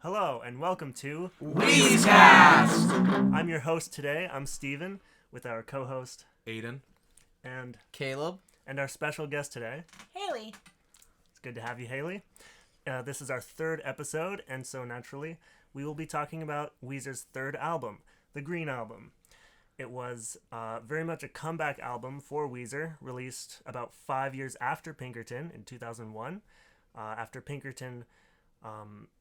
Hello, and welcome to WEEZCAST! I'm your host today. I'm Steven, with our co-host, Aiden. And Caleb. And our special guest today, Haley. It's good to have you, Haley. This is our third episode, and so naturally, we will be talking about Weezer's third album, the Green Album. It was very much a comeback album for Weezer, released about 5 years after Pinkerton in 2001. After Pinkerton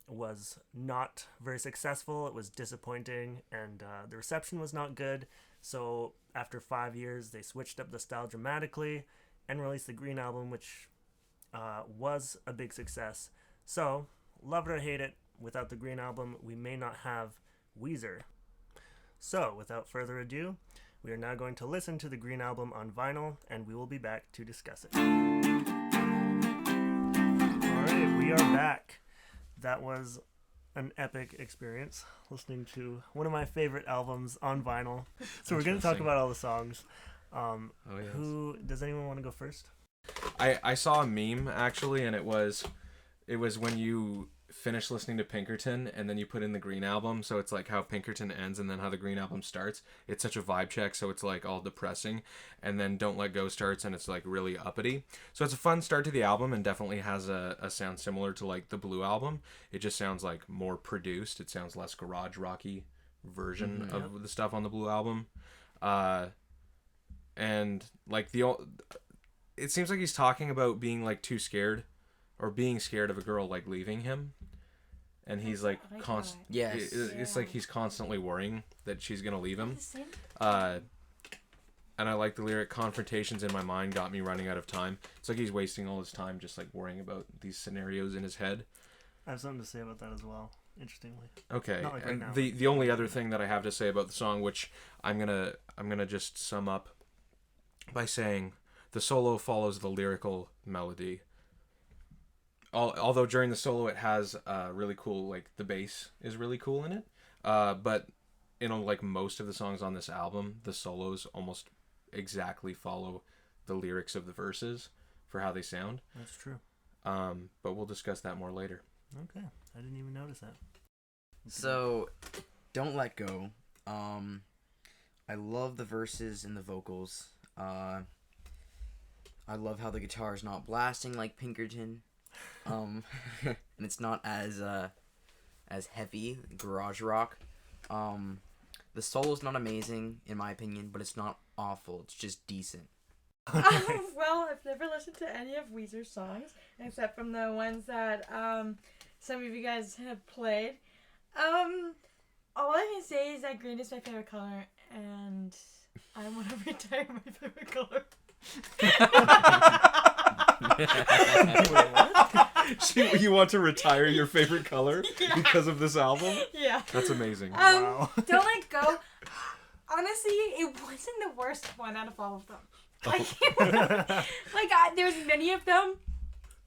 was not very successful, it was disappointing, and the reception was not good. So after 5 years, they switched up the style dramatically and released the Green Album, which was a big success. So, love it or hate it, without the Green Album, we may not have Weezer. So, without further ado, we are now going to listen to the Green Album on vinyl, and we will be back to discuss it. Alright, we are back. That was an epic experience, listening to one of my favorite albums on vinyl. So we're going to talk about all the songs. Yes. Does anyone want to go first? I saw a meme, actually, and it was when you finish listening to Pinkerton and then you put in the Green Album, so it's like how Pinkerton ends and then how the Green Album starts. It's such a vibe check, so it's like all depressing, and then Don't Let Go starts and it's like really uppity. So it's a fun start to the album and definitely has a sound similar to like the Blue Album. It just sounds like more produced. It sounds less garage rocky version of the stuff on the Blue Album. And like it seems like he's talking about being like too scared or being scared of a girl like leaving him, and he's like it's like he's constantly worrying that she's gonna leave him. And I like the lyric, confrontations in my mind got me running out of time. It's like he's wasting all his time just like worrying about these scenarios in his head. I have something to say about that as well, interestingly. Okay. Not like right now. The only other thing that I have to say about the song, which I'm gonna just sum up by saying the solo follows the lyrical melody. Although during the solo it has really cool, like the bass is really cool in it. But like most of the songs on this album, the solos almost exactly follow the lyrics of the verses for how they sound. That's true. But we'll discuss that more later. Okay, I didn't even notice that. So, Don't Let Go. I love the verses and the vocals. I love how the guitar is not blasting like Pinkerton. And it's not as heavy, garage rock. The solo's not amazing in my opinion, but it's not awful. It's just decent. Well, I've never listened to any of Weezer's songs except from the ones that some of you guys have played. All I can say is that green is my favorite color, and I want to retire my favorite color. You want to retire your favorite color because of this album? Yeah. That's amazing. Wow. Don't Let Go. Honestly, it wasn't the worst one out of all of them. There's many of them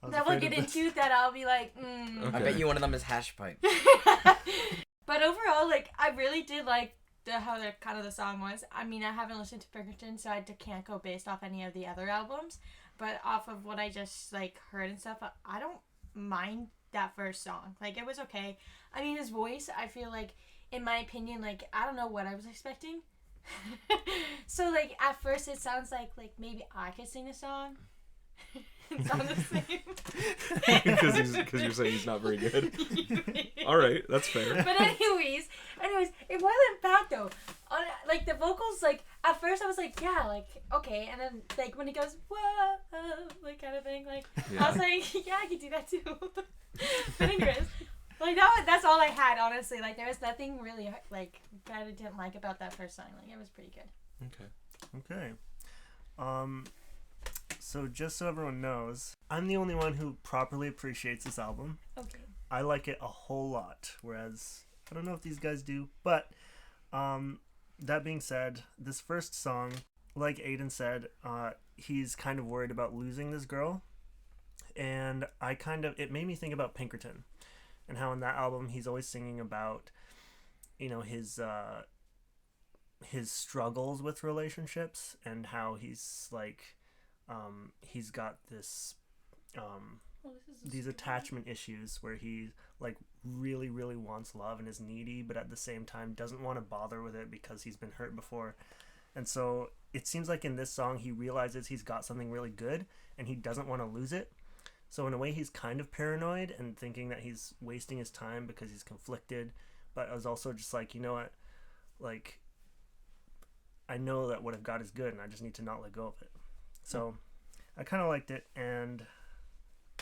that we'll get into that I'll be like, Okay. I bet you one of them is Hash Pipe. But overall, like, I really did like how the song was. I mean, I haven't listened to Pinkerton, so I can't go based off any of the other albums. But off of what I just, like, heard and stuff, I don't mind that first song. Like, it was okay. I mean, his voice, I feel like, in my opinion, like, I don't know what I was expecting. So, like, at first it sounds like maybe I could sing a song. It's not the same. Because you're saying he's not very good. All right, that's fair. But anyways, it wasn't bad though. Like the vocals, like at first I was like, yeah, like okay, and then like when he goes whoa, like kind of thing, like I was like, yeah, I could do that too. But anyways, like that's all I had honestly. Like there was nothing really like that I didn't like about that first song. Like it was pretty good. Okay. So just so everyone knows, I'm the only one who properly appreciates this album. Okay. I like it a whole lot, whereas I don't know if these guys do. But that being said, this first song, like Aiden said, he's kind of worried about losing this girl. And it made me think about Pinkerton and how in that album he's always singing about, his struggles with relationships and how he's like, he's got this Oh, this is a these story. attachment issues where he like really really wants love and is needy, but at the same time doesn't want to bother with it because he's been hurt before. And so it seems like in this song he realizes he's got something really good and he doesn't want to lose it. So in a way he's kind of paranoid and thinking that he's wasting his time because he's conflicted, but I was also just like, you know what, like I know that what I've got is good and I just need to not let go of it. So I kind of liked it, and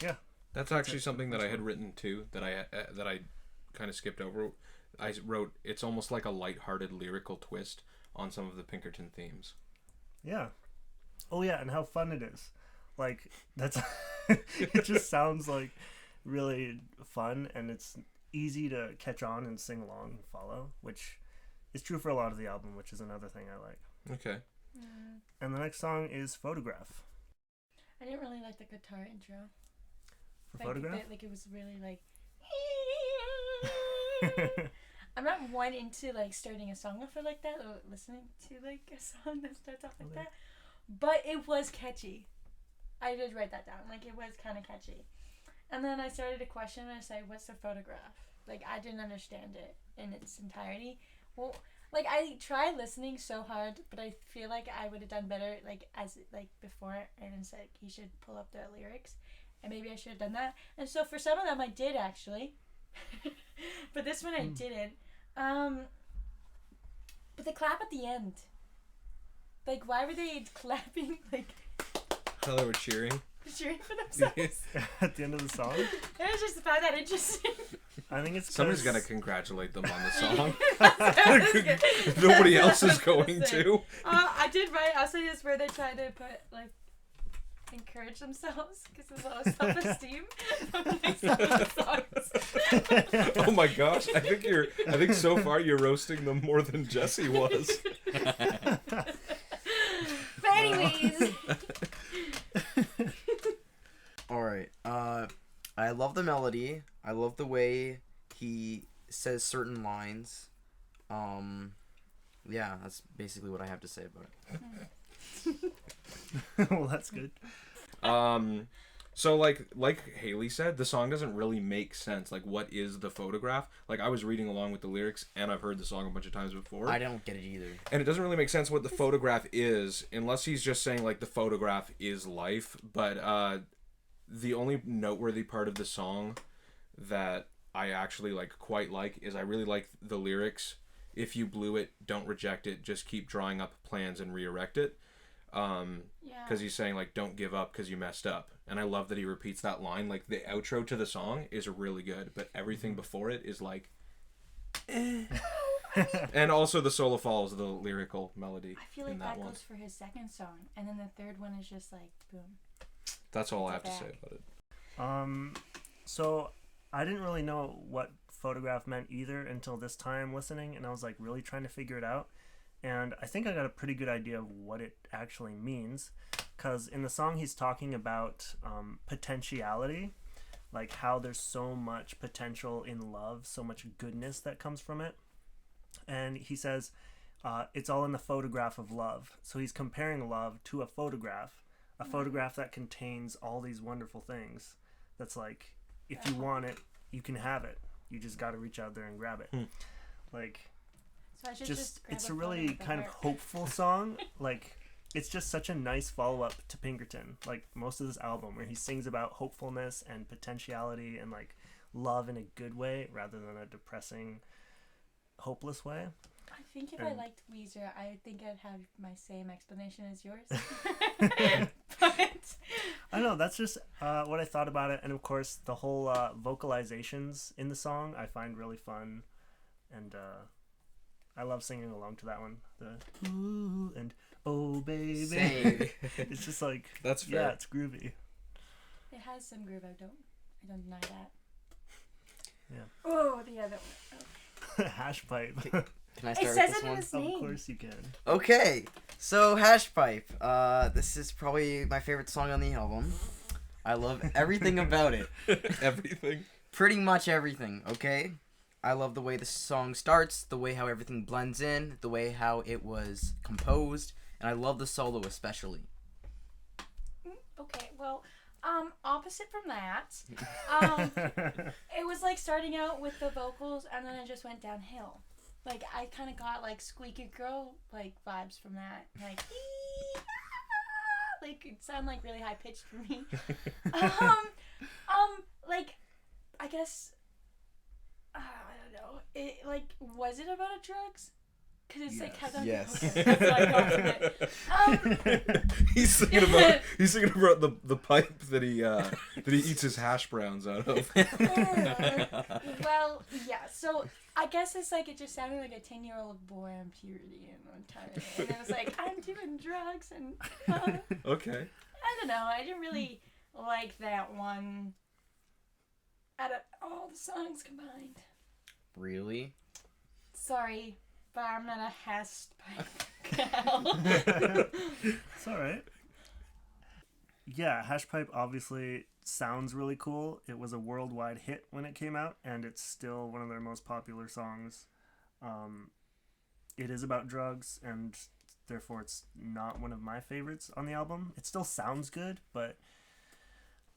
yeah. That's actually something that I had written too, that I kind of skipped over. I wrote, it's almost like a lighthearted lyrical twist on some of the Pinkerton themes. Yeah. Oh yeah, and how fun it is. Like that's it just sounds like really fun, and it's easy to catch on and sing along and follow, which is true for a lot of the album, which is another thing I like. Okay. And the next song is Photograph. I didn't really like the guitar intro. For Like, Photograph? like it was really like. I'm not one into like starting a song off like that or listening to like a song that starts off like that, but it was catchy. I did write that down. Like it was kind of catchy, and then I started to question and I say, "What's the photograph?" Like I didn't understand it in its entirety. Well, like I tried listening so hard, but I feel like I would have done better like as like before. And said you should pull up the lyrics, and maybe I should have done that. And so for some of them I did actually, but this one I didn't. But the clap at the end. Like why were they clapping? Like How they were cheering. cheering for themselves. At the end of the song? I just found that interesting. I think it's Somebody's 'cause- gonna congratulate them on the song. That's good. Nobody else is That's what I was going saying. to. I did write. Also, this where they try to put like encourage themselves because of low self-esteem. Like, some of the songs. Oh my gosh! I think so far you're roasting them more than Jesse was. But anyways, All right. I love the melody. I love the way he says certain lines. Yeah, that's basically what I have to say about it. Well, that's good. So like Haley said, the song doesn't really make sense. Like, what is the photograph? Like, I was reading along with the lyrics, and I've heard the song a bunch of times before. I don't get it either. And it doesn't really make sense what the photograph is, unless he's just saying, like, the photograph is life. But the only noteworthy part of the song that I actually, like, quite like is I really like the lyrics. If you blew it, don't reject it. Just keep drawing up plans and re-erect it. yeah. Because he's saying, like, don't give up because you messed up. And I love that he repeats that line. Like, the outro to the song is really good, but everything before it is like... And also the solo follows the lyrical melody I feel in like that that one. goes for his second song, and then the third one is just like boom. That's all I have It's to a say back. about it. So I didn't really know what photograph meant either until this time listening, and I was like really trying to figure it out. And I think I got a pretty good idea of what it actually means, because in the song he's talking about potentiality, like how there's so much potential in love, so much goodness that comes from it. And he says it's all in the photograph of love. So he's comparing love to a photograph that contains all these wonderful things. That's like, if you want it, you can have it. You just got to reach out there and grab it. Like, So I should just grab it's a photo really with the kind of heart. hopeful song. Like, it's just such a nice follow-up to Pinkerton, like most of this album, where he sings about hopefulness and potentiality and like love in a good way rather than a depressing, hopeless way. I think if I and- liked Weezer, I think I'd have my same explanation as yours. But I know, that's just what I thought about it. And of course the whole vocalizations in the song I find really fun, and I love singing along to that one, the ooh and oh baby. Same. It's just like, That's fair. yeah, it's groovy. it has some groove. I don't deny that. Yeah. Oh, the other one. Hash pipe. Can I It start says with this it in one? his Of name. course you can. Okay, so Hash Pipe. This is probably my favorite song on the album. I love everything about it. Everything. Pretty much everything, okay? I love the way the song starts, the way how everything blends in, the way how it was composed, and I love the solo especially. Okay, well, Opposite from that. It was like starting out with the vocals and then it just went downhill. Like I kind of got like squeaky girl like vibes from that. Like like it sounded like really high pitched for me. Like I guess I don't know. It like was it about drugs? Because it's like how Yes. That's what I got from it. He's thinking about the pipe that he eats his hash browns out of. Well, yeah. So I guess it's like it just sounded like a 10-year-old boy on puberty and one time, and it was like I'm doing drugs and. Okay. I don't know. I didn't really like that one. Out of all the songs combined. Really? Sorry. But I'm not a Hest gal. It's alright. Yeah, Hashpipe obviously sounds really cool. It was a worldwide hit when it came out, and it's still one of their most popular songs. It is about drugs, and therefore it's not one of my favorites on the album. It still sounds good, but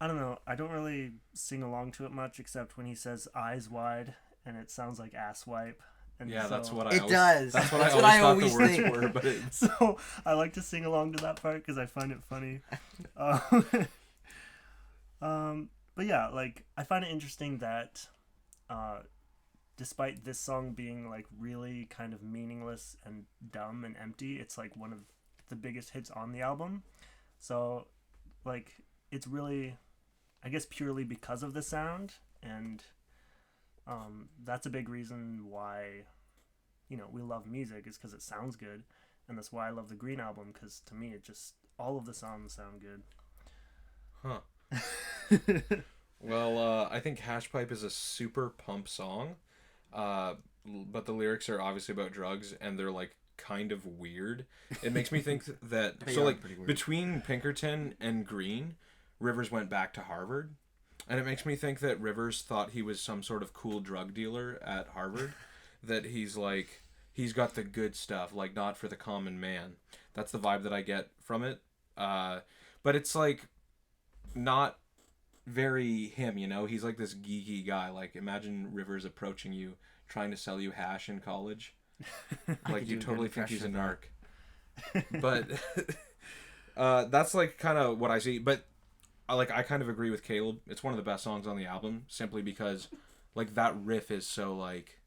I don't know. I don't really sing along to it much, except when he says eyes wide, and it sounds like ass wipe. And Yeah, so, that's what I It always, does. That's what That's I what always I thought always the words think. were, but it, So I like to sing along to that part because I find it funny. But yeah, like I find it interesting that despite this song being like really kind of meaningless and dumb and empty, it's like one of the biggest hits on the album. So like it's really, I guess, purely because of the sound, and that's a big reason why, we love music, is because it sounds good, and that's why I love the Green Album, because to me it just, all of the songs sound good. well, I think Hashpipe is a super pump song, but the lyrics are obviously about drugs, and they're like kind of weird. It makes me think that They so are like pretty weird. between Pinkerton and Green, Rivers went back to Harvard, and it makes me think that Rivers thought he was some sort of cool drug dealer at Harvard, that he's got the good stuff, like not for the common man. That's the vibe that I get from it. But it's like not very him, he's like this geeky guy. Like imagine Rivers approaching you trying to sell you hash in college. Like could you do a totally good think he's a impression narc. But that's like kind of what I see. But I kind of agree with Caleb. It's one of the best songs on the album, simply because like that riff is so like,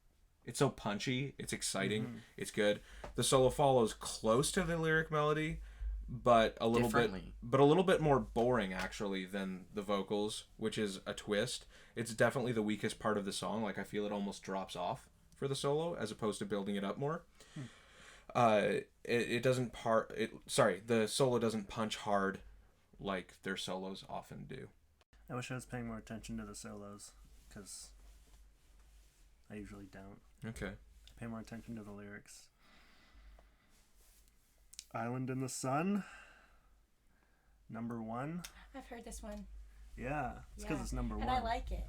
it's so punchy, it's exciting, it's good. The solo follows close to the lyric melody, but a little bit more boring actually than the vocals, which is a twist. It's definitely the weakest part of the song. Like I feel it almost drops off for the solo as opposed to building it up more. The solo doesn't punch hard like their solos often do. I wish I was paying more attention to the solos, because I usually don't. Okay. I pay more attention to the lyrics. Island in the Sun, number 1. I've heard this one. Yeah, it's because it's number 1. And I like it.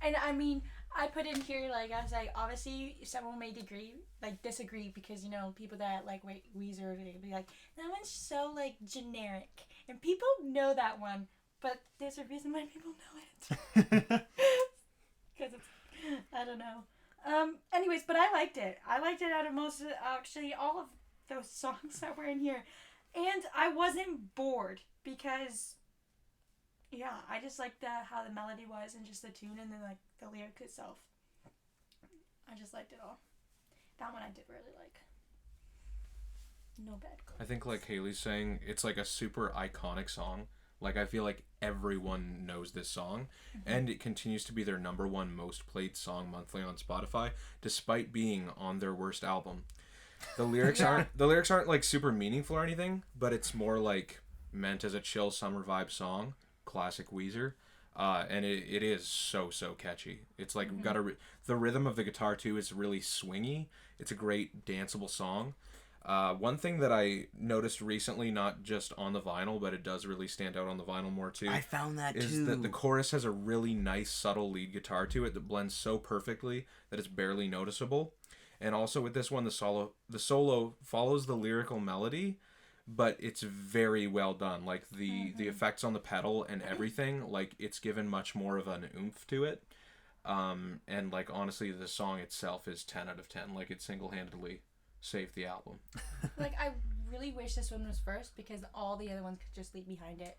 And I mean, I put in here, like, I was like, obviously, someone may disagree, because, people that like Weezer, they'd be like, that one's so, like, generic. And people know that one, but there's a reason why people know it. Because it's, I don't know. Anyways, but I liked it. I liked it out of actually, all of those songs that were in here. And I wasn't bored, because... yeah, I just liked how the melody was, and just the tune, and then like the lyric itself. I just liked it all. That one I did really like. No bad comments. I think like Haley's saying, it's like a super iconic song. Like I feel like everyone knows this song, and it continues to be their number 1 most played song monthly on Spotify, despite being on their worst album. The lyrics aren't like super meaningful or anything, but it's more like meant as a chill summer vibe song. Classic Weezer, and it is so catchy. It's like got the rhythm of the guitar too is really swingy. It's a great danceable song. One thing that I noticed recently, not just on the vinyl, but it does really stand out on the vinyl more too. I found that is too. that the chorus has a really nice subtle lead guitar to it that blends so perfectly that it's barely noticeable. And also with this one, the solo follows the lyrical melody, but it's very well done. Like the effects on the pedal and everything, like it's given much more of an oomph to it. And like honestly, the song itself is 10 out of 10. Like it single-handedly saved the album. Like, I really wish this one was first because all the other ones could just leave behind it.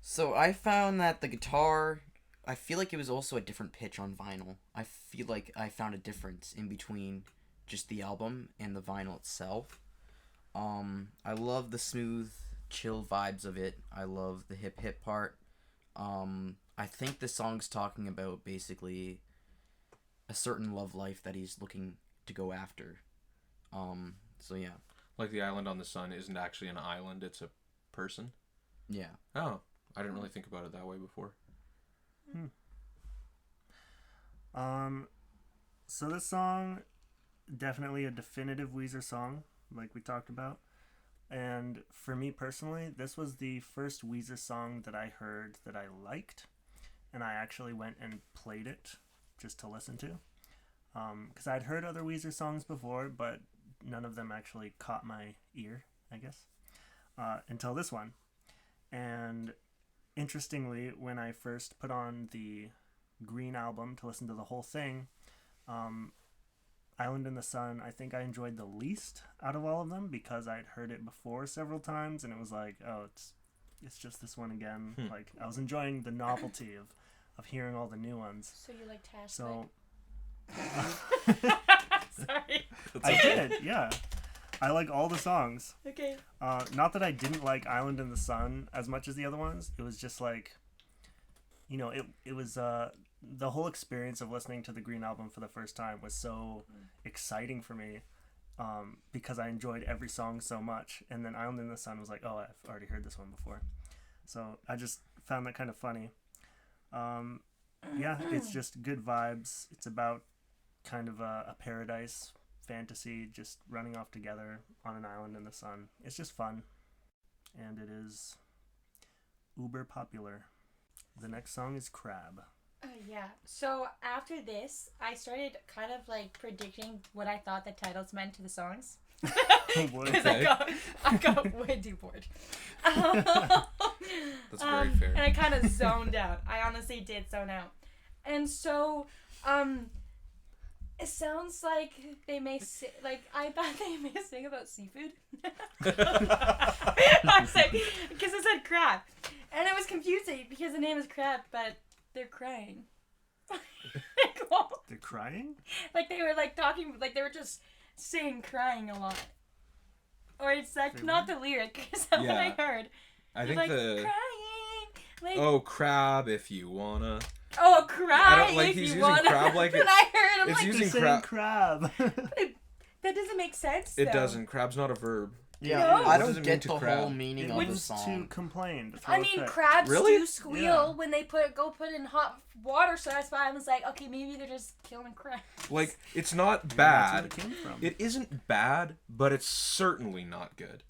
So I found that the guitar, I feel like it was also a different pitch on vinyl. I feel like I found a difference in between just the album and the vinyl itself. I love the smooth, chill vibes of it. I love the hip part. I think the song's talking about basically a certain love life that he's looking to go after. So yeah. Like the island on the sun isn't actually an island, it's a person. Yeah. Oh, I didn't really think about it that way before. So this song, definitely a definitive Weezer song, like we talked about. And for me personally, this was the first Weezer song that I heard that I liked. And I actually went and played it just to listen to. Because I'd heard other Weezer songs before, but none of them actually caught my ear, I guess, until this one. And interestingly, when I first put on the Green album to listen to the whole thing, Island in the Sun, I think I enjoyed the least out of all of them because I'd heard it before several times, and it was like, oh, it's just this one again. Like, I was enjoying the novelty of hearing all the new ones. So you like Tash? So Sorry. I did, yeah. I like all the songs. Okay. Not that I didn't like Island in the Sun as much as the other ones. It was just like, you know, it was the whole experience of listening to the Green album for the first time was so exciting for me, because I enjoyed every song so much. And then Island in the Sun was like, oh, I've already heard this one before. So I just found that kind of funny. Yeah, it's just good vibes. It's about kind of a paradise fantasy, just running off together on an island in the sun. It's just fun, and it is uber popular. The next song is Crab. Yeah. So after this, I started kind of like predicting what I thought the titles meant to the songs. Oh boy. Because Okay. I got way too bored. That's very fair. And I kind of zoned out. I honestly did zone out. And so, it sounds like they may like I thought they may sing about seafood. I said because it said crab, and it was confusing because the name is crab, but they're crying. They're crying? Like they were like talking, like they were just saying crying a lot. Or it's like They not were? the lyric. Is that what I Yeah. heard? I They're think like the crying. Like, oh crab if you wanna. oh, cry I don't like if he's you using wanna. crab like When it- I heard, I'm it's like, using They're saying crab. that doesn't make sense. It though. doesn't. Crab's not a verb. Yeah, No. I What does don't it mean get to the crab? whole meaning It of the means to song. complain. To throw I a mean, fit. crabs Really? do squeal Yeah. when they go put in hot water, so that's why I was like, okay, maybe they're just killing crabs. Like it's not Maybe that's where bad. it came from. It isn't bad, but it's certainly not good.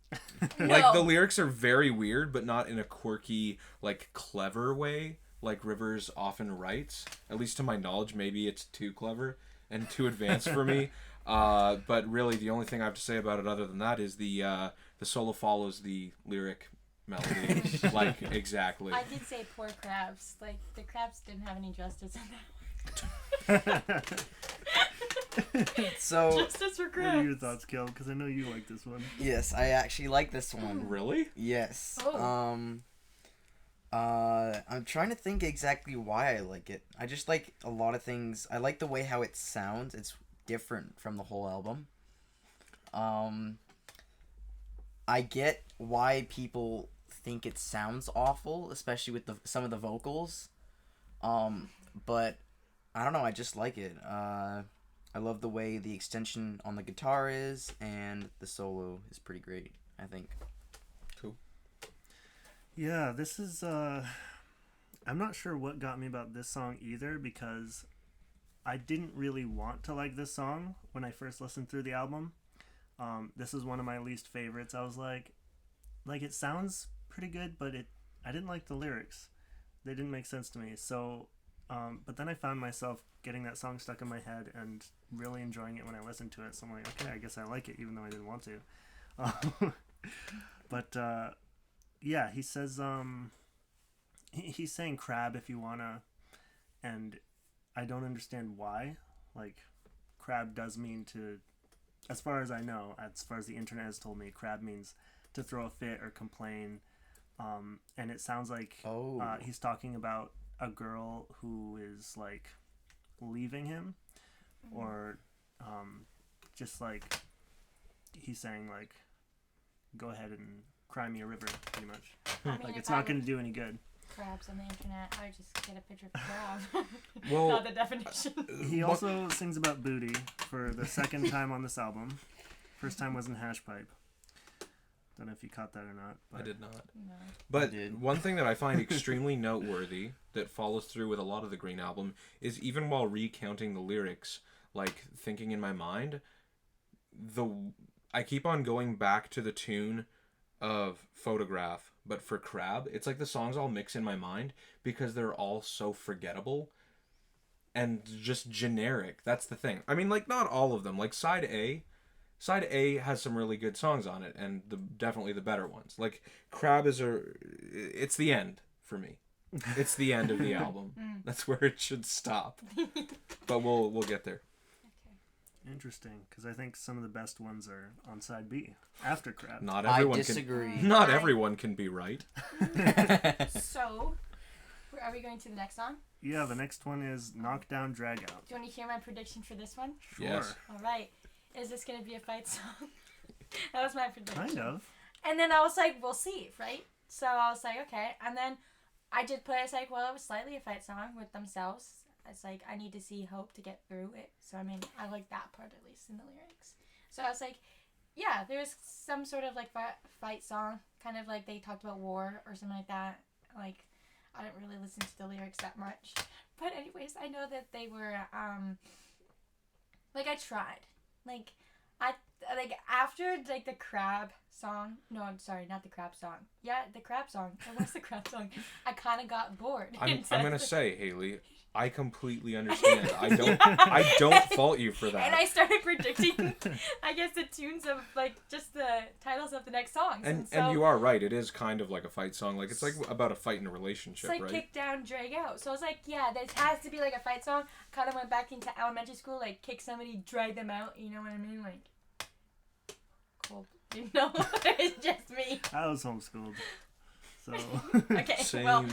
No. Like the lyrics are very weird, but not in a quirky, like clever way, like Rivers often writes. At least to my knowledge, maybe it's too clever and too advanced for me. But really, the only thing I have to say about it, other than that, is the solo follows the lyric melody, like exactly. I did say poor crabs. Like the crabs didn't have any justice in that. So Justice for What are your crabs. thoughts, Kel? Because I know you like this one. yes, I actually like this one. Really? Yes. Oh. I'm trying to think exactly why I like it. I just like a lot of things. I like the way how it sounds. It's different from the whole album. I get why people think it sounds awful, especially with some of the vocals. But I don't know, I just like it. I love the way the extension on the guitar is, and the solo is pretty great, I think. Cool. Yeah, this is I'm not sure what got me about this song either, because I didn't really want to like this song when I first listened through the album. This is one of my least favorites. I was like it sounds pretty good, but I didn't like the lyrics. They didn't make sense to me. So But then I found myself getting that song stuck in my head and really enjoying it when I listened to it. So I'm like, okay, I guess I like it, even though I didn't want to. But yeah, he says he's saying crab if you wanna, and I don't understand why. Like, crab does mean to, as far as I know, as far as the internet has told me, crab means to throw a fit or complain. And it sounds like he's talking about a girl who is like leaving him, or just like he's saying like, go ahead and cry me a river, pretty much. I mean, Like, it's not going to do any good. Crabs on the internet, I would just get a picture of a crab. Well, not the definition. He also sings about booty for the second time on this album. First time was in Hash Pipe. Don't know if you caught that or not. I did not. No. But one thing that I find extremely noteworthy that follows through with a lot of the Green Album is, even while recounting the lyrics, like thinking in my mind, I keep on going back to the tune of Photograph, but for Crab, it's like the songs all mix in my mind because they're all so forgettable and just generic. That's the thing. I mean, like, not all of them. Like Side A has some really good songs on it, and definitely the better ones. Like, Crab it's the end for me. It's the end of the album. That's where it should stop. But we'll get there. Interesting, because I think some of the best ones are on Side B, after Crab. Not everyone I disagree. Not everyone can be right. So, are we going to the next song? Yeah, the next one is Knockdown Drag Out. Do you want to hear my prediction for this one? Sure. Yes. All right. Is this going to be a fight song? That was my prediction. Kind of. And then I was like, we'll see, right? So I was like, okay. And then I did put, it's like, well, it was slightly a fight song with themselves. It's like, I need to see Hope to get through it. So, I mean, I like that part at least in the lyrics. So I was like, yeah, there's some sort of like fight song. Kind of like they talked about war or something like that. Like, I didn't really listen to the lyrics that much. But anyways, I know that they were, like, I tried. Like, after, like, the Crab song. No, I'm sorry, not the Crab song. Yeah, the Crab song. It was the Crab song. I kind of got bored. I'm going to say, Haley, I completely understand. I don't fault you for that. And I started predicting, I guess, the tunes of, like, just the titles of the next songs. And so, you are right. It is kind of like a fight song. Like, it's like about a fight in a relationship, it's like right? kick down, drag out. So I was like, yeah, this has to be like a fight song. Kind of went back into elementary school, like kick somebody, drag them out. You know what I mean? Like, cool. You know, it's just me. I was homeschooled. So. Okay, Same. well,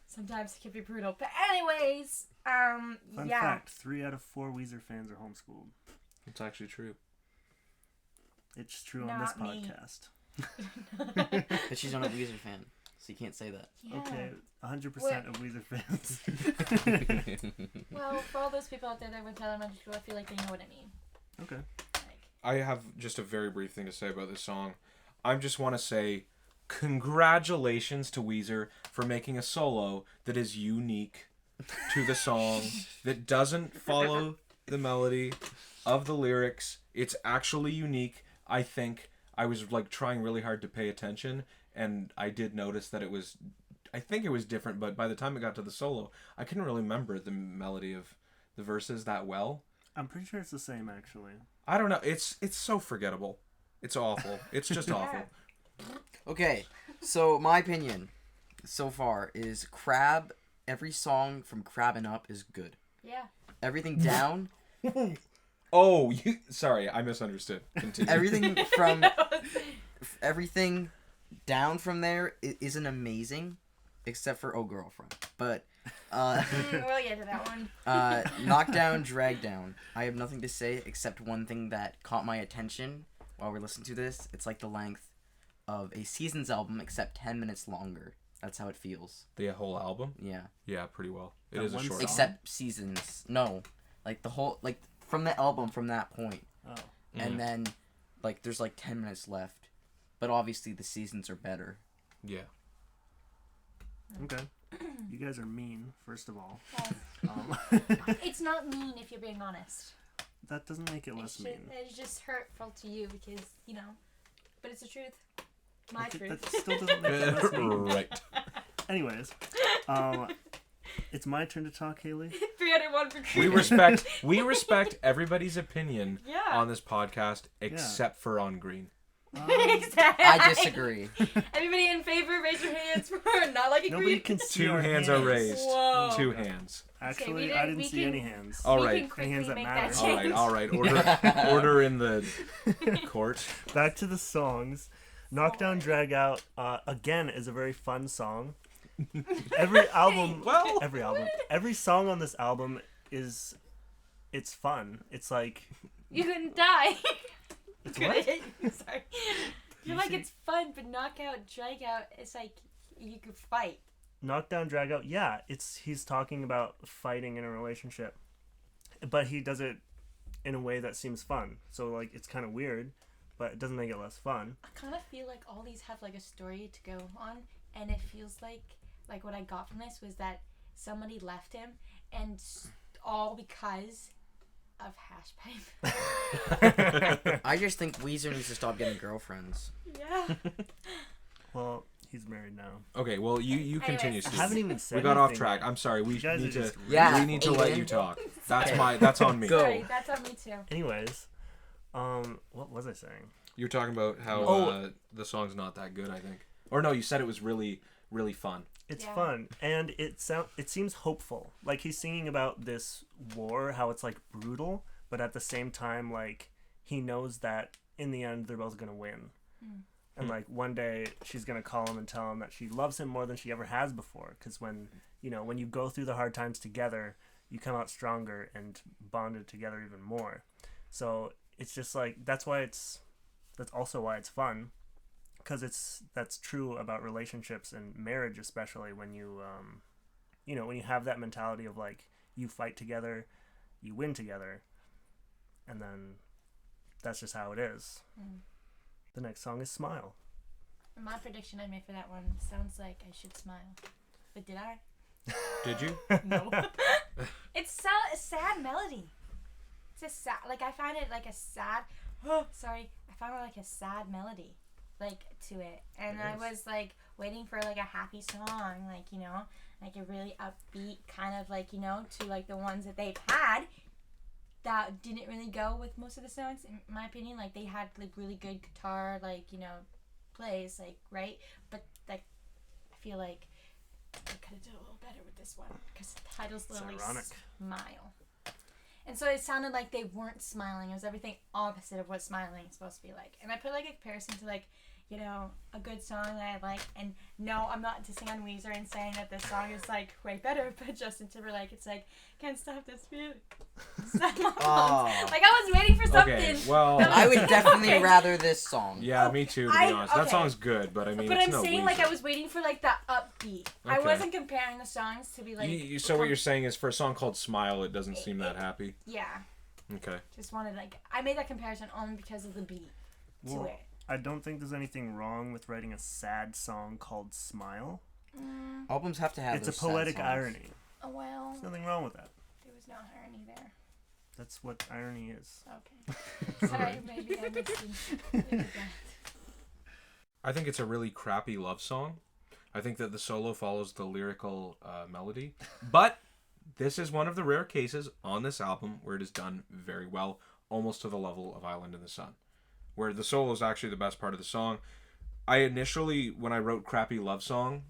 sometimes it can be brutal. But anyways, Fun yeah. fact, 3 out of 4 Weezer fans are homeschooled. It's actually true. It's true on this Not me. podcast. But she's not a Weezer fan, so you can't say that. Yeah. Okay, 100% of Weezer fans. Well, for all those people out there that went to elementary school, I feel like they know what I mean. Okay. Like, I have just a very brief thing to say about this song. I just want to say congratulations to Weezer for making a solo that is unique to the song, that doesn't follow the melody of the lyrics. It's actually unique. I think I was like trying really hard to pay attention, and I did notice that I think it was different, but by the time it got to the solo, I couldn't really remember the melody of the verses that well. I'm pretty sure it's the same, actually. I don't know. It's so forgettable. It's awful. It's just awful. Okay, so my opinion so far is Crab. Every song from Crab and Up is good. yeah. Everything down. Oh, sorry, I misunderstood. Continue. Everything down from there isn't amazing, except for Oh Girlfriend. But We'll get to that one. Knockdown, Drag Down. I have nothing to say except one thing that caught my attention while we're listening to this. It's like the length of a Seasons album, except 10 minutes longer. That's how it feels. The whole album? Yeah. Yeah, pretty well. It That is a one short song? album. Except Seasons. No. Like the whole, like from the album from that point. Oh. And then like there's like 10 minutes left. But obviously the Seasons are better. Yeah. Okay. You guys are mean, first of all. Well, it's not mean if you're being honest. That doesn't make it less mean. It's just hurtful to you because, you know, but it's the truth. My truth. That still doesn't make it less mean. Right. Anyways, It's my turn to talk, Haley. 301 for Green. We respect everybody's opinion Yeah. on this podcast except for on Green. Exactly. I disagree. Everybody in favor, raise your hands for not liking Nobody Green. can see Two our hands are raised. Whoa. Two hands. Actually, Okay, I didn't we see can- any hands. All We right. can quickly Hands that make matter. that All change. right, all right. Order in the court. Back to the songs. Knockdown Drag Out again is a very fun song. Every song on this album it's fun. It's like You couldn't die. it's what? Sorry. You're like, it's fun, but knockout, drag out, it's like you could fight. Knockdown Drag Out. Yeah, he's talking about fighting in a relationship, but he does it in a way that seems fun. So like it's kind of weird, but it doesn't make it less fun. I kind of feel like all these have like a story to go on, and it feels like what I got from this was that somebody left him, and all because of hash pipe. I just think Weezer needs to stop getting girlfriends. Yeah. Well, he's married now. Okay, well you continue. Anyways. I Steve. haven't even said We got off anything track. yet. I'm sorry. We You guys need are to. just Yeah. We need to let Aiden. you talk. That's on me. Go. Sorry, that's on me too. Anyways, what was I saying? You're talking about how Oh. the song's not that good, I think. Or no, you said it was really, really fun. It's Yeah. fun, and it seems hopeful. Like he's singing about this war, how it's like brutal, but at the same time, like he knows that in the end they're both gonna win. And like one day she's gonna call him and tell him that she loves him more than she ever has before. Because when you go through the hard times together, you come out stronger and bonded together even more. So it's just like that's also why it's fun. Because that's true about relationships and marriage, especially when you when you have that mentality of like you fight together, you win together, and then that's just how it is. The next song is Smile. My prediction I made for that one sounds like I should smile, but did I? Did you? No. It's a sad melody. It's a sad, like I find it like a sad. Oh, sorry. I found it like a sad melody, like to it, and I was like waiting for like a happy song, like like a really upbeat kind of like to like the ones that they've had. That didn't really go with most of the songs, in my opinion. Like they had like really good guitar, like plays, like right, but like I feel like I could have done a little better with this one because the title's literally ironic. Smile. And so it sounded like they weren't smiling. It was everything opposite of what smiling is supposed to be like. And I put like a comparison to like, a good song that I like. And no, I'm not dissing on Weezer and saying that this song is like way better, but Justin Timberlake, it's like, can't stop this feeling. Oh. Like I was waiting for something. Okay, well, I would definitely Okay. rather this song. yeah, me too. To be honest, that okay. song's good, but I mean, But it's I'm no saying like Weezer. I was waiting for like that upbeat. I Okay. wasn't comparing the songs to be like. So what you're saying is, for a song called "Smile," it doesn't seem that happy. Yeah, Okay. just wanted like I made that comparison only because of the beat to Well, it. I don't think there's anything wrong with writing a sad song called Smile. Albums have to have It's a those sad poetic songs. irony. Oh well, There's nothing wrong with that. there was no irony there. That's what irony is. Okay. Sorry, maybe I missed it. I think it's a really crappy love song. I think that the solo follows the lyrical melody, but this is one of the rare cases on this album where it is done very well, almost to the level of Island in the Sun, where the solo is actually the best part of the song. I initially, when I wrote crappy love song,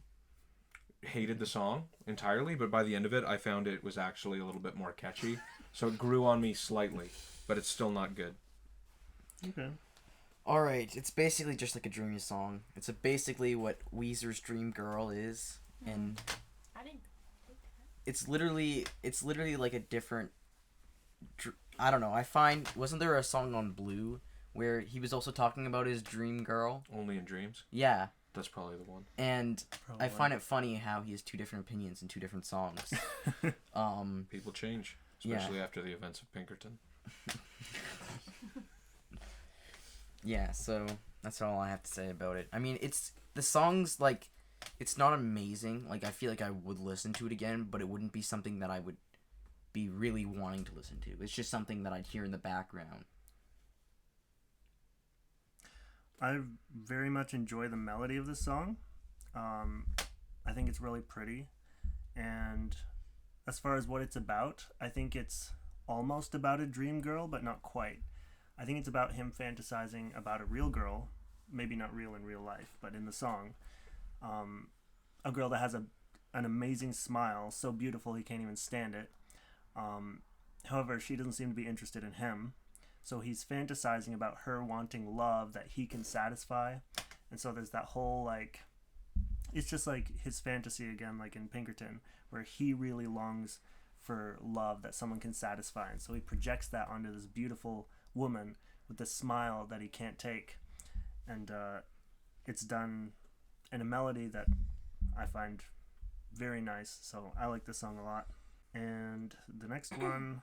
hated the song entirely, but by the end of it, I found it was actually a little bit more catchy, so it grew on me slightly, but it's still not good. Okay. Alright, it's basically just like a dreamy song. It's basically what Weezer's Dream Girl is, and I didn't. it's literally like a different. I don't know. I find, wasn't there a song on Blue where he was also talking about his dream girl? Only in Dreams. Yeah, That's probably the one. and Probably. I find it funny how he has two different opinions in two different songs. People change, Yeah. especially after the events of Pinkerton. Yeah, so that's all I have to say about it. I mean, the song's like, it's not amazing. Like, I feel like I would listen to it again, but it wouldn't be something that I would be really wanting to listen to. It's just something that I'd hear in the background. I very much enjoy the melody of the song. I think it's really pretty, and as far as what it's about, I think it's almost about a dream girl, but not quite. I think it's about him fantasizing about a real girl, maybe not real in real life, but in the song, a girl that has an amazing smile, so beautiful he can't even stand it. However, she doesn't seem to be interested in him, so he's fantasizing about her wanting love that he can satisfy, and so there's that whole like, it's just like his fantasy again, like in Pinkerton, where he really longs for love that someone can satisfy, and so he projects that onto this beautiful woman with this smile that he can't take, and it's done in a melody that I find very nice, so I like this song a lot. And the next one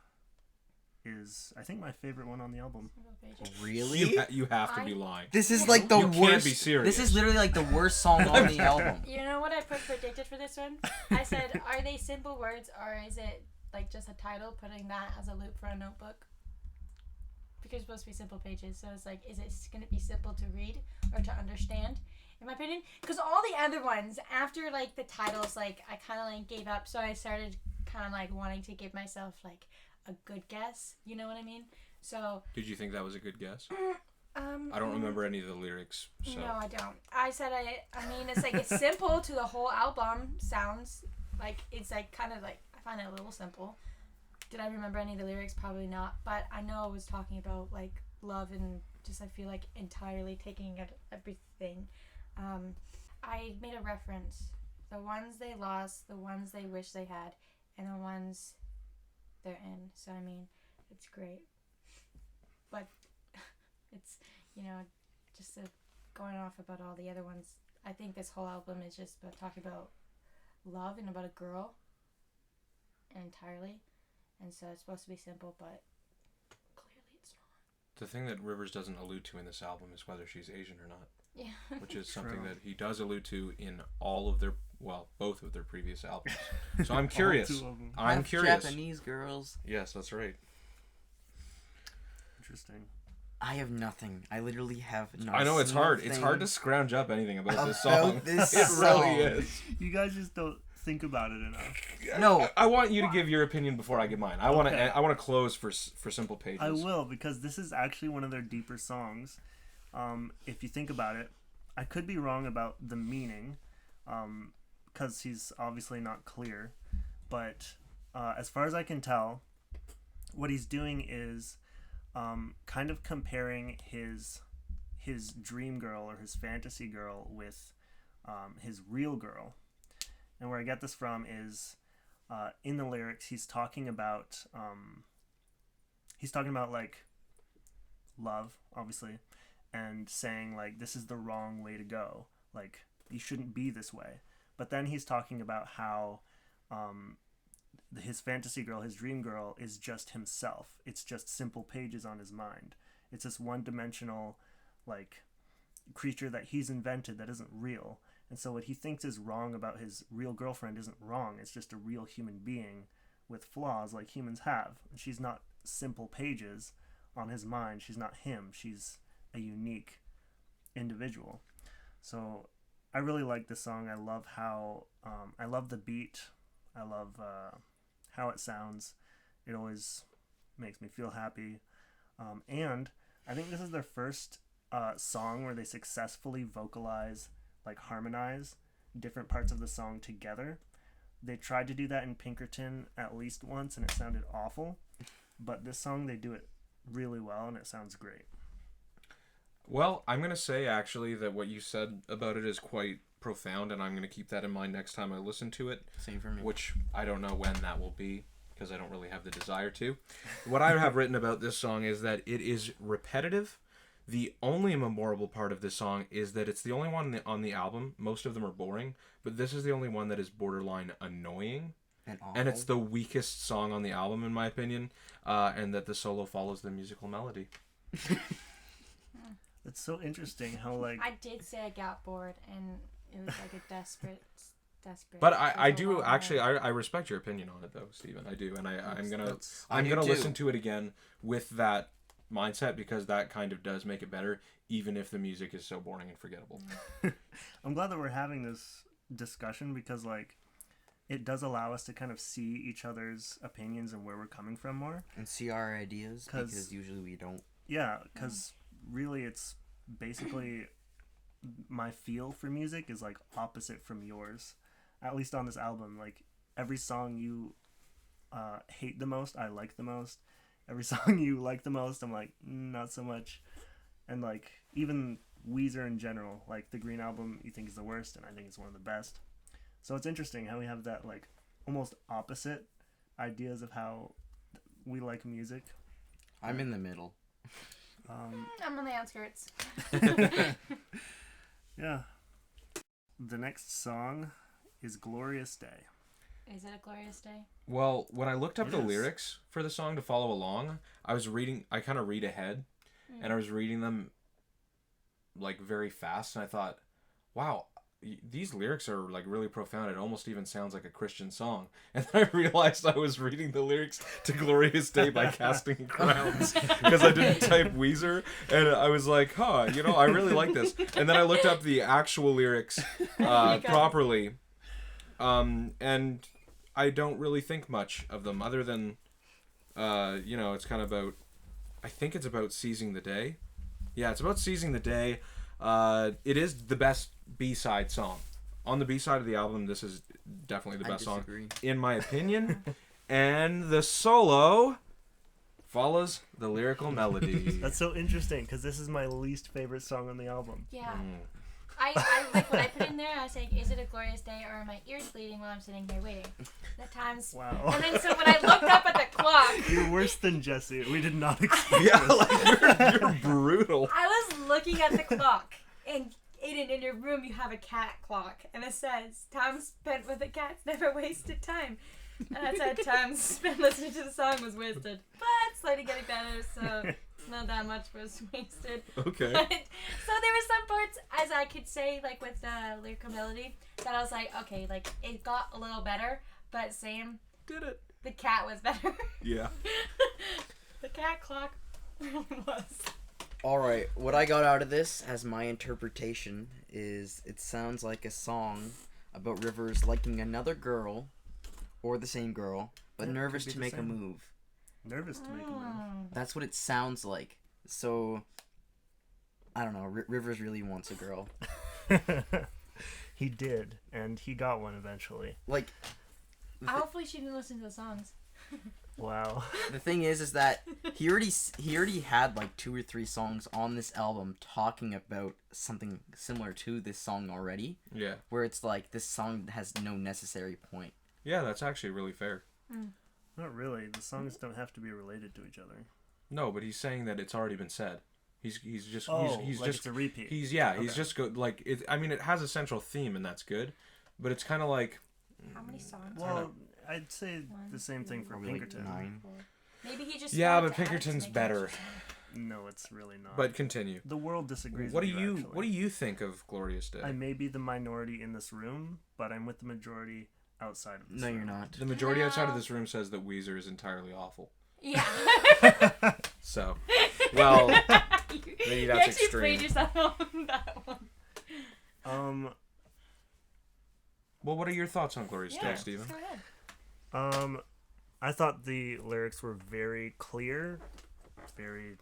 is, I think, my favorite one on the album. Really? You have to be lying. This is like the You worst. can't be serious. This is literally like the worst song on the album. You know what I predicted for this one? I said, are they simple words or is it like just a title, putting that as a loop for a notebook? Because it's supposed to be simple pages, so it's like, is it going to be simple to read or to understand? In my opinion, because all the other ones, after like the titles, like I kind of like gave up, so I started kind of like wanting to give myself like a good guess. You know what I mean? So. Did you think that was a good guess? I don't remember any of the lyrics. So. No, I don't. I said I mean, it's like it's simple to the whole album. Sounds like it's like kind of like I find it a little simple. Did I remember any of the lyrics? Probably not. But I know I was talking about like love and just I feel like entirely taking everything. I made a reference. The ones they lost, the ones they wish they had, and the ones they're in. So, I mean, it's great. But it's, you know, just going off about all the other ones. I think this whole album is just about talking about love and about a girl entirely. And so it's supposed to be simple, but clearly it's not. The thing that Rivers doesn't allude to in this album is whether she's Asian or not. Yeah. Which is something that he does allude to in all of their, well, both of their previous albums. So I'm curious. All two of them. I'm Half curious. Japanese girls. Yes, that's right. Interesting. I have nothing. I literally have nothing. I know it's hard. It's hard to scrounge up anything about this About song. this It really song. is. You guys just don't think about it enough. No. I want you to give your opinion before I give mine. I want to. Okay. I want to close for Simple Pages. I will, because this is actually one of their deeper songs. If you think about it, I could be wrong about the meaning, because he's obviously not clear. But as far as I can tell, what he's doing is kind of comparing his dream girl or his fantasy girl with his real girl. And where I get this from is in the lyrics he's talking about like love, obviously, and saying like this is the wrong way to go, like you shouldn't be this way. But then he's talking about how his fantasy girl, his dream girl, is just himself. It's just simple pages on his mind. It's this one-dimensional like creature that he's invented that isn't real. And so what he thinks is wrong about his real girlfriend isn't wrong. It's just a real human being with flaws like humans have. And she's not simple pages on his mind. She's not him. She's a unique individual. So I really like this song. I love how I love the beat. I love how it sounds. It always makes me feel happy. And I think this is their first song where they successfully vocalize, like harmonize different parts of the song together. They tried to do that in Pinkerton at least once and it sounded awful, but this song they do it really well and it sounds great. Well, I'm going to say actually that what you said about it is quite profound, and I'm going to keep that in mind next time I listen to it. Same for me. Which I don't know when that will be, because I don't really have the desire to. What I have written about this song is that it is repetitive. The only memorable part of this song is that it's the only one on the album. Most of them are boring, but this is the only one that is borderline annoying. And it's the weakest song on the album, in my opinion, and that the solo follows the musical melody. It's so interesting how like I did say I got bored and it was like a desperate. But I do actually I respect your opinion on it though, Stephen. I do, and I'm gonna listen to it again with that mindset, because that kind of does make it better, even if the music is so boring and forgettable. I'm glad that we're having this discussion, because like it does allow us to kind of see each other's opinions and where we're coming from more. And see our ideas, 'Cause- because usually we don't. Yeah, because really it's basically my feel for music is like opposite from yours. At least on this album, like every song you hate the most, I like the most. Every song you like the most, I'm like, not so much. And like even Weezer in general, like the Green Album you think is the worst, and I think it's one of the best. So it's interesting how we have that like almost opposite ideas of how we like music. I'm in the middle. I'm on the outskirts. Yeah. The next song is Glorious Day. Is it a glorious day? Well, when I looked up It the is. lyrics for the song to follow along, I kind of read ahead, and I was reading them like very fast, and I thought, wow, these lyrics are like really profound. It almost even sounds like a Christian song. And then I realized I was reading the lyrics to Glorious Day by Casting Crowns because I didn't type Weezer, and I was like, huh, I really like this. And then I looked up the actual lyrics properly, and I don't really think much of them other than, it's kind of about, I think it's about seizing the day. Yeah, it's about seizing the day. It is the best B-side song. On the B-side of the album, this is definitely the best song, in my opinion. And the solo follows the lyrical melody. That's so interesting because this is my least favorite song on the album. Yeah. I like when I put in there, I was like, is it a glorious day or are my ears bleeding while I'm sitting here waiting? The times. Wow. And then so when I looked up at the clock, You're worse than Jesse. We did not expect Yeah, this. like you're brutal. I was looking at the clock, and Aiden, in your room you have a cat clock, and it says, time spent with the cats never wasted time. And I said, time spent listening to the song was wasted. But slowly getting better, so not that much was wasted. Okay. But, so there were some parts, as I could say, like with the lyrical melody, that I was like, okay, like it got a little better, but same, Did it? the cat was better. Yeah. The cat clock really was. Alright, what I got out of this as my interpretation is it sounds like a song about Rivers liking another girl, or the same girl, but Yeah, nervous could be to the make a same. move. Nervous to make a move. That's what it sounds like. So, I don't know, Rivers really wants a girl. He did, and he got one eventually. Like, Hopefully she didn't listen to the songs. Wow. the thing is that he already had like 2 or 3 songs on this album talking about something similar to this song already, Yeah. where it's like this song has no necessary point. Yeah, that's actually really fair. Not really. The songs don't have to be related to each other. No, but he's saying that it's already been said. He's just Oh, he's like just it's a repeat. he's Okay. just like it. I mean, it has a central theme, and that's good, but it's kind of like How many songs? Well, I'd say One, the same thing for Probably like Pinkerton. 9. Maybe he just Yeah, wanted but to add it to Pinkerton's make it better. interesting. No, it's really not. But continue. the world disagrees. What do with you actually. What do you think of Glorious Day? I may be the minority in this room, but I'm with the majority outside of this No, room. you're not. The majority outside of No. this room says that Weezer is entirely awful. Yeah. So, well, you, maybe you that's actually played extreme. yourself on that one. Well, what are your thoughts on Glorious Day, Yeah, Steven? go ahead. I thought the lyrics were very clear, very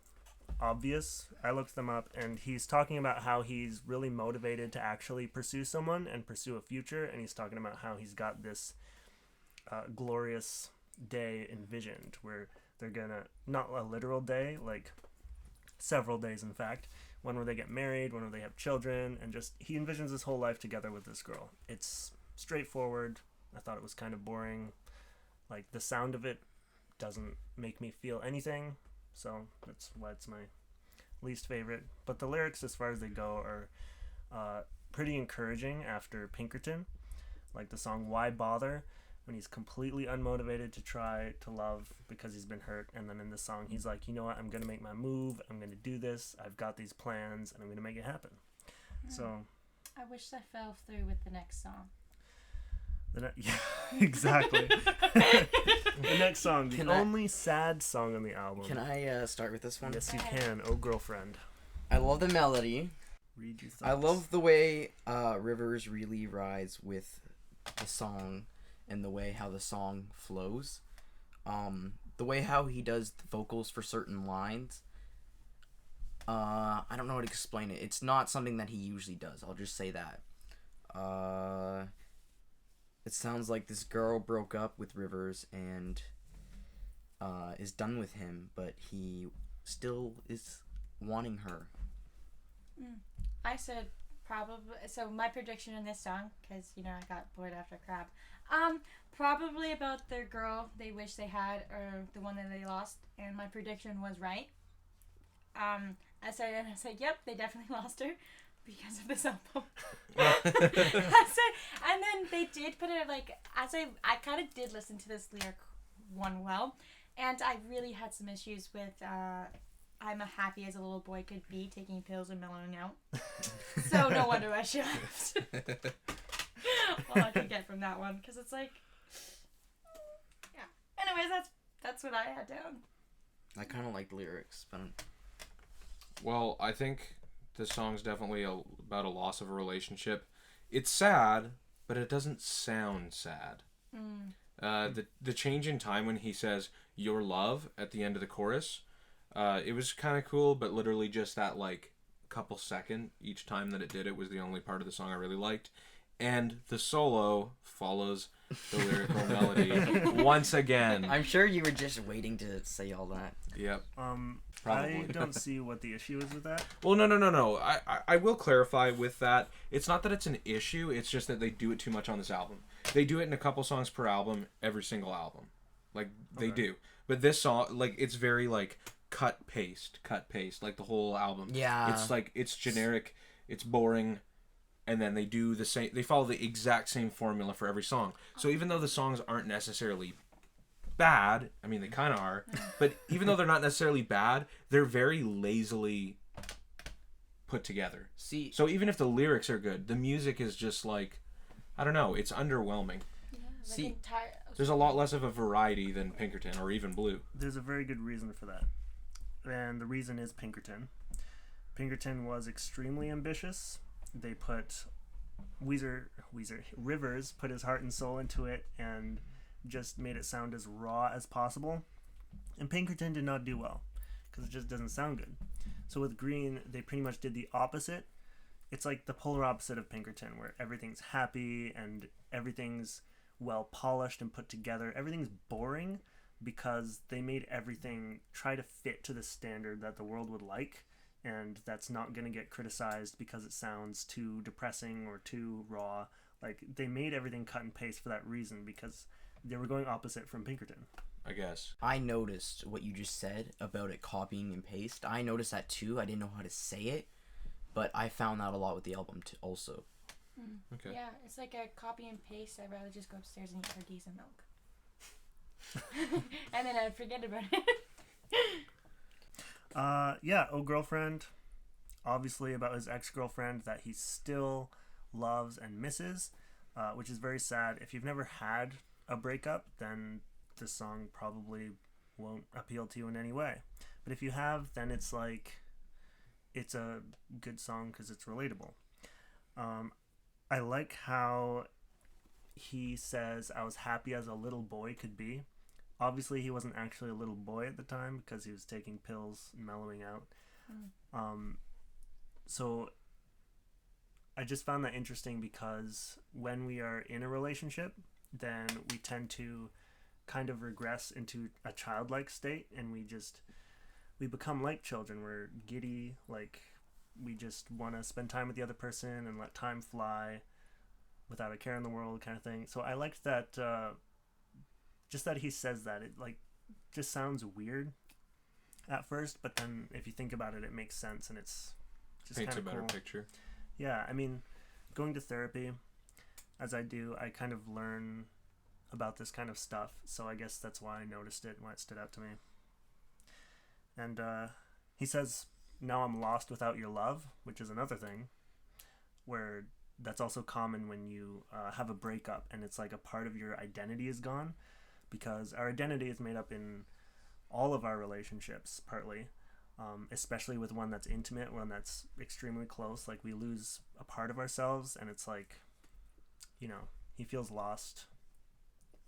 obvious. I looked them up, and he's talking about how he's really motivated to actually pursue someone and pursue a future, and he's talking about how he's got this glorious day envisioned where they're gonna, not a literal day, like several days in fact, one where they get married, one where they have children, and just he envisions his whole life together with this girl. It's straightforward. I thought it was kind of boring. Like the sound of it doesn't make me feel anything, so that's why it's my least favorite. But the lyrics, as far as they go, are pretty encouraging after Pinkerton. Like the song Why Bother, when he's completely unmotivated to try to love because he's been hurt, and then in the song he's like, you know what, I'm gonna make my move, I'm gonna do this, I've got these plans, and I'm gonna make it happen. So I wish I fell through with the next song. yeah, exactly. The next song, the Can I- only sad song on the album. Can I start with this one? Yes, you can. Oh, girlfriend. I love the melody. Read your thoughts. I love the way Rivers really rides with the song, and the way how the song flows. The way how he does the vocals for certain lines. I don't know how to explain it. It's not something that he usually does. I'll just say that. It sounds like this girl broke up with Rivers and is done with him, but he still is wanting her. I said probably. So my prediction in this song, because I got bored after Crab. Probably about their girl they wish they had, or the one that they lost, and my prediction was right. I said, yep, they definitely lost her because of this album. And then they did put it I kind of did listen to this lyric one well, and I really had some issues with I'm a happy as a little boy could be, taking pills and mellowing out. So no wonder why she left. All I could get from that one, because it's like, yeah. Anyways, that's what I had down. I kind of like the lyrics, but Well, I think this song's definitely about a loss of a relationship. It's sad, but it doesn't sound sad. The change in time when he says "your love" at the end of the chorus, it was kind of cool, but literally just that couple second each time that it did it was the only part of the song I really liked. And the solo follows the lyrical melody once again. I'm sure you were just waiting to say all that. Yep. I don't see what the issue is with that. Well, no. I will clarify with that. It's not that it's an issue. It's just that they do it too much on this album. They do it in a couple songs per album, every single album. They do. But this song, it's very, cut, paste. Like, the whole album. Yeah. It's generic. It's boring. And then they do the same. They follow the exact same formula for every song. So even though the songs aren't necessarily bad, I mean they kind of are, but even though they're not necessarily bad, they're very lazily put together. See, so even if the lyrics are good, the music is just I don't know, it's underwhelming. See, there's a lot less of a variety than Pinkerton or even Blue. There's a very good reason for that, and the reason is Pinkerton. Pinkerton was extremely ambitious. They put Rivers put his heart and soul into it and just made it sound as raw as possible. And Pinkerton did not do well because it just doesn't sound good. So with Green, they pretty much did the opposite. It's like the polar opposite of Pinkerton, where everything's happy and everything's well polished and put together. Everything's boring because they made everything try to fit to the standard that the world would like. And that's not going to get criticized because it sounds too depressing or too raw. They made everything cut and paste for that reason, because they were going opposite from Pinkerton, I guess. I noticed what you just said about it copying and paste. I noticed that too. I didn't know how to say it, but I found that a lot with the album too, also. Okay. Yeah, it's like a copy and paste. I'd rather just go upstairs and eat cookies and milk. And then I'd forget about it. Oh Girlfriend, obviously about his ex-girlfriend that he still loves and misses, which is very sad. If you've never had a breakup, then this song probably won't appeal to you in any way. But if you have, then it's it's a good song because it's relatable. I like how he says, "I was happy as a little boy could be." Obviously, he wasn't actually a little boy at the time because he was taking pills and mellowing out. So I just found that interesting because when we are in a relationship, then we tend to kind of regress into a childlike state, and we become like children. We're giddy, we just want to spend time with the other person and let time fly without a care in the world, kind of thing. So I liked that. Just that he says that, it just sounds weird at first, but then if you think about it, it makes sense, and it's just paints kind a of better cool. picture. Yeah, I mean, going to therapy, as I do, I kind of learn about this kind of stuff, so I guess that's why I noticed it, why it stood out to me. And he says, "Now I'm lost without your love," which is another thing, where that's also common when you have a breakup, and it's like a part of your identity is gone. Because our identity is made up in all of our relationships, partly, especially with one that's intimate, one that's extremely close. We lose a part of ourselves, and it's he feels lost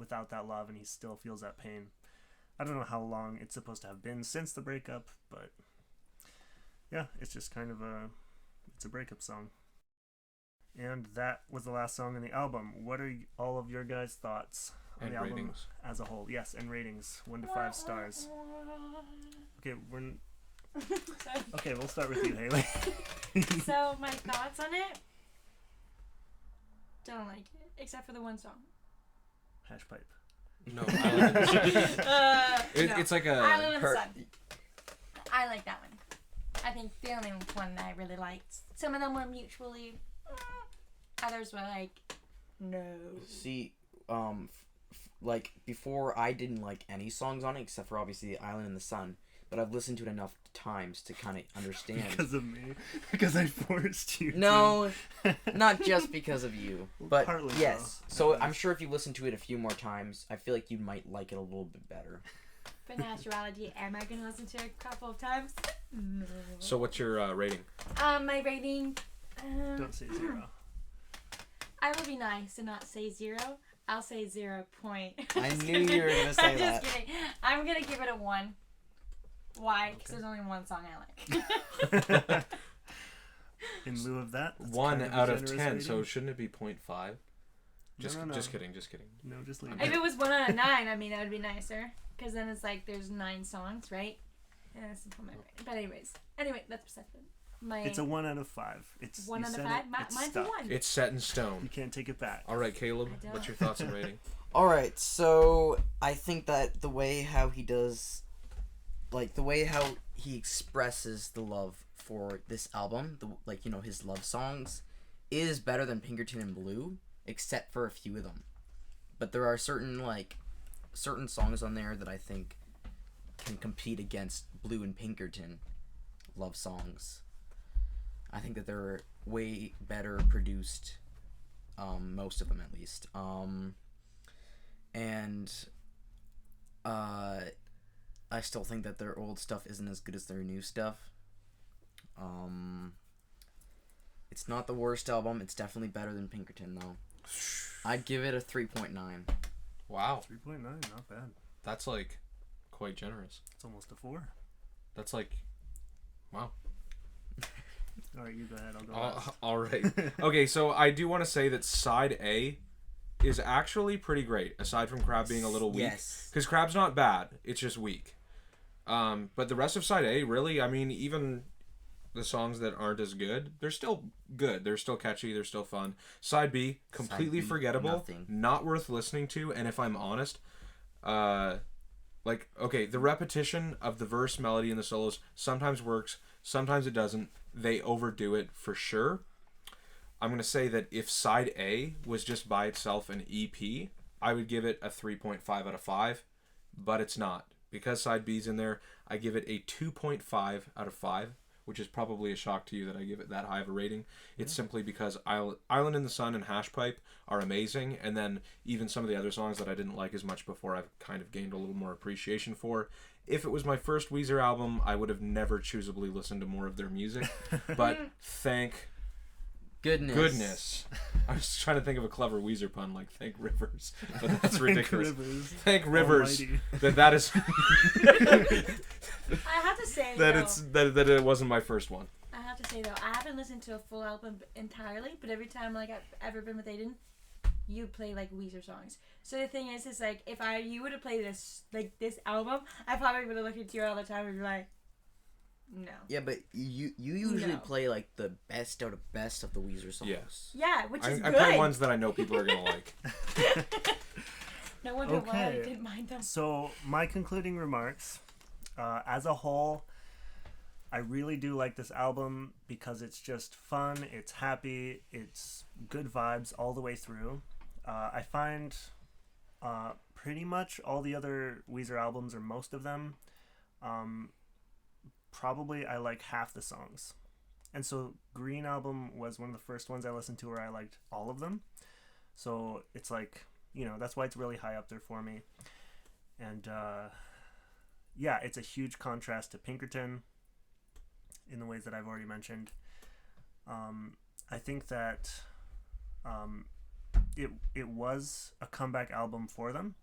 without that love, and he still feels that pain. I don't know how long it's supposed to have been since the breakup, but yeah, it's just kind of it's a breakup song. And that was the last song in the album. What are all of your guys' thoughts on And the album ratings. as a whole? Yes, and ratings, 1 to 5 stars. Okay, Sorry. okay. We'll start with you, Haley. So my thoughts on it, don't like it, except for the one song. Hash pipe. No, Island in the Sun. No. It's like Island in the her- Sun. I like that one. I think the only one I really liked. Some of them were mutually. Others were like, no. See, like before, I didn't like any songs on it except for obviously "Island in the Sun," but I've listened to it enough times to kind of understand. Because of me. Because I forced you. No, not just because of you, but partly yes. so. So I'm sure if you listen to it a few more times, I feel like you might like it a little bit better. But in actuality, am I gonna listen to it a couple of times? No. So what's your rating? My rating. Don't say 0. I will be nice and not say 0. I'll say 0 point. I knew you were gonna say I'm that. just kidding. I'm gonna give it a 1. Why? Because there's only one song I like. In lieu of that, that's 1 kind of a out of generous 10. rating. So shouldn't it be 0.5? Just No. just kidding. Just kidding. No, just leave If it. it was 1 out of 9, I mean that would be nicer. Because then it's like there's 9 songs, right? And that's my rating. But anyway, that's beside it. It's a 1 out of 5. It's 1 you out of said 5. it, it's Mine's stuck. a 1. It's set in You stone. can't take it back. All right, Caleb. I don't. What's your thoughts and rating? All right, so I think that the way how he does, like the way how he expresses the love for this album, his love songs, is better than Pinkerton and Blue, except for a few of them. But there are certain songs on there that I think can compete against Blue and Pinkerton love songs. I think that they're way better produced, most of them at least. And I still think that their old stuff isn't as good as their new stuff. It's not the worst album. It's definitely better than Pinkerton, though. I'd give it a 3.9. Wow, 3.9, not bad. that's like quite generous. It's almost a 4. That's like, wow. All right, you go ahead. I'll go last. All right. Okay, so I do want to say that side A is actually pretty great, aside from Crab being a little weak. Yes. Because Crab's not bad, it's just weak. But the rest of side A, really, I mean, even the songs that aren't as good, they're still good. They're still catchy. They're still fun. Side B, completely Side B, forgettable, nothing. not worth listening to. And if I'm honest, the repetition of the verse, melody, and the solos sometimes works, sometimes it doesn't. They overdo it for sure. I'm gonna say that if side A was just by itself an EP, I would give it a 3.5 out of 5, but it's not. Because side B's in there, I give it a 2.5 out of 5, which is probably a shock to you that I give it that high of a rating. It's simply because Island in the Sun and Hash Pipe are amazing, and then even some of the other songs that I didn't like as much before, I've kind of gained a little more appreciation for. If it was my first Weezer album, I would have never choosably listened to more of their music, but thank goodness. I was trying to think of a clever Weezer pun, like thank Rivers, but that's ridiculous. Thank Rivers Almighty. that is I have to say that it wasn't my first one. I have to say though, I haven't listened to a full album entirely, but every time like I've ever been with Aiden, you play like Weezer songs. So the thing is like if you would have played this album, I probably would have looked at you all the time and be like, no. Yeah, but you usually No. play like the best out of best of the Weezer songs. Yes. Yeah, which is I good. play ones that I know people are gonna like. No wonder why I Okay. didn't mind them. So my concluding remarks, as a whole, I really do like this album because it's just fun, it's happy, it's good vibes all the way through. I find pretty much all the other Weezer albums, or most of them, probably I like half the songs. And so Green Album was one of the first ones I listened to where I liked all of them. So it's like, that's why it's really high up there for me. And yeah, it's a huge contrast to Pinkerton in the ways that I've already mentioned. I think that it was a comeback album for them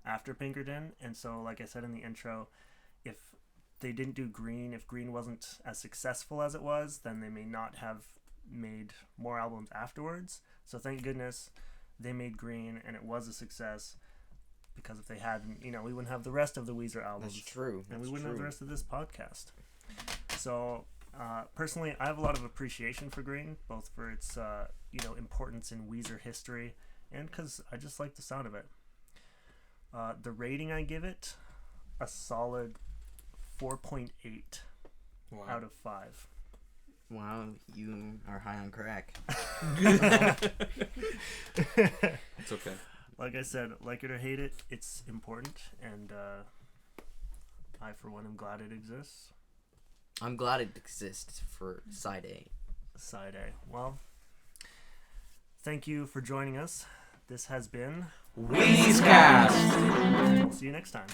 after Pinkerton, and so like I said in the intro, if they didn't do Green, if Green wasn't as successful as it was, then they may not have made more albums afterwards. So thank goodness they made Green and it was a success, because if they hadn't, we wouldn't have the rest of the Weezer albums. That's true. And we That's wouldn't have true. the rest of this podcast. So personally, I have a lot of appreciation for Green, both for its importance in Weezer history and because I just like the sound of it. The rating I give it, a solid 4.8 Wow. out of 5. Wow, you are high on crack. It's okay. Like I said, like it or hate it, it's important, and I, for one, am glad it exists. I'm glad it exists for side A. Side A. Well, thank you for joining us. This has been WEEZCAST. We'll see you next time.